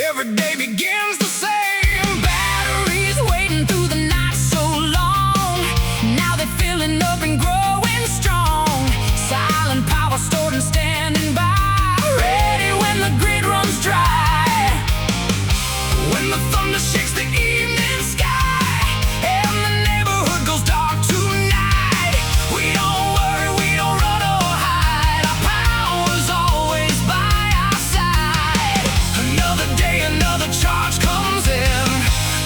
Every day begins the same. Batteries waiting through the night so long. Now they're filling up and growing strong. Silent power stored and standing by, ready when the grid runs dry. When the thunder shakes the evening sky and the neighborhood goes dark tonight, we don't worry, we don't run or hide. Our power's always by our side. Another day, another charge comes in.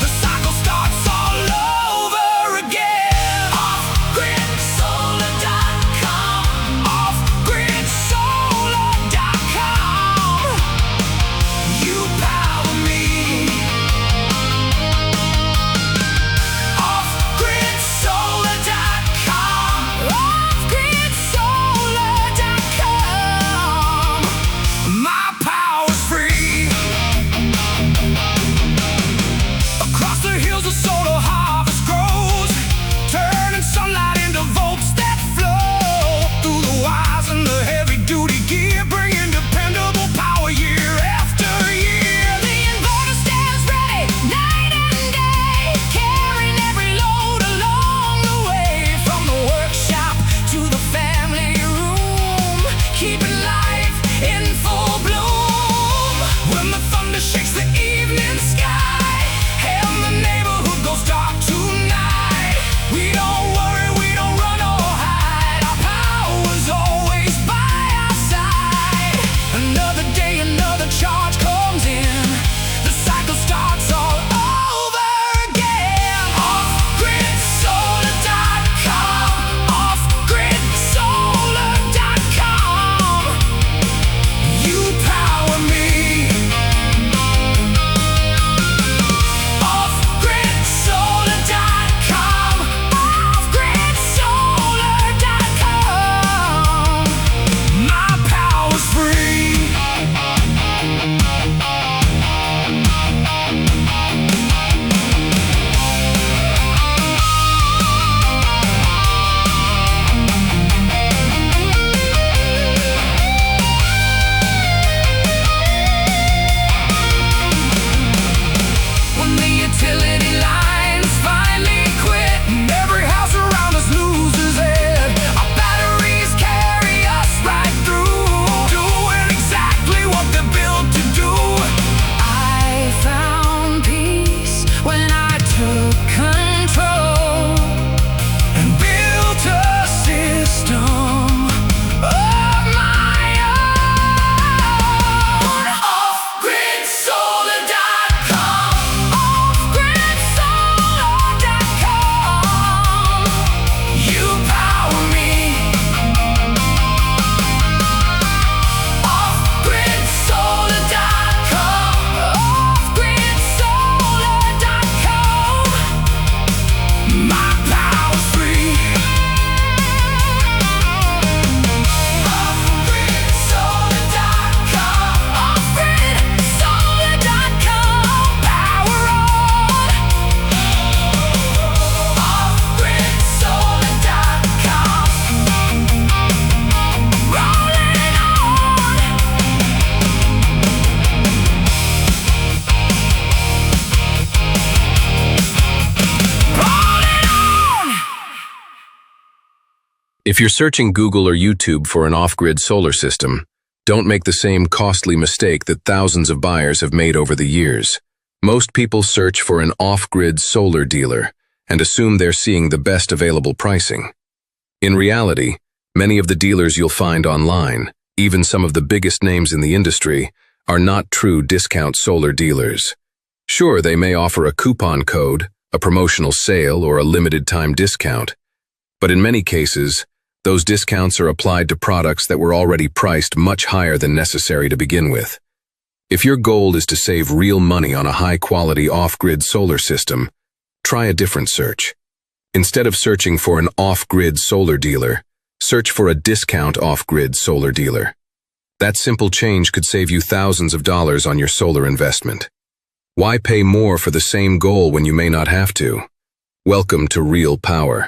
The cycle starts all over again. Off-gridsolar.com. Off-gridsolar.com. You power me. Off-gridsolar.com. Off-gridsolar.com. My power's free. Across the hills the solar harvest grows, turning sunlight into volts that flow through the wires and the heavy-duty gear, bringing dependable power year after year. The inverter stands ready night and day, carrying every load along the way, from the workshop to the family room, keeping life in full bloom. When the thunder shakes the evening sky and the neighborhood goes dark tonight, we don't worry, we don't run or hide. Our power's always by our side. Another day, another charge comes in. The cycle starts all over again. Off-gridsolar.com. Off-gridsolar.com. You power me. Off-gridsolar.com. Off-gridsolar.com. My power's free. When the utility lines finally quit and every house around us loses it, our batteries carry us right through, doing exactly what they're built to do. I found peace when I took control and built a system of my own. Off-gridsolar.com. Off-gridsolar.com. You power me. Off-gridsolar.com. Off-gridsolar.com. My power's free. Off-gridsolar.com. Off-gridsolar.com. Power on. Off-gridsolar.com. Rolling on. Rolling on. If you're searching Google or YouTube for an off-grid solar system, don't make the same costly mistake that thousands of buyers have made over the years. Most people search for an off-grid solar dealer and assume they're seeing the best available pricing. In reality, many of the dealers you'll find online, even some of the biggest names in the industry, are not true discount solar dealers. Sure, they may offer a coupon code, a promotional sale, or a limited-time discount. But in many cases, those discounts are applied to products that were already priced much higher than necessary to begin with. If your goal is to save real money on a high-quality off-grid solar system, try a different search. Instead of searching for an off-grid solar dealer, search for a discount off-grid solar dealer. That simple change could save you thousands of dollars on your solar investment. Why pay more for the same goal when you may not have to? Welcome to real power.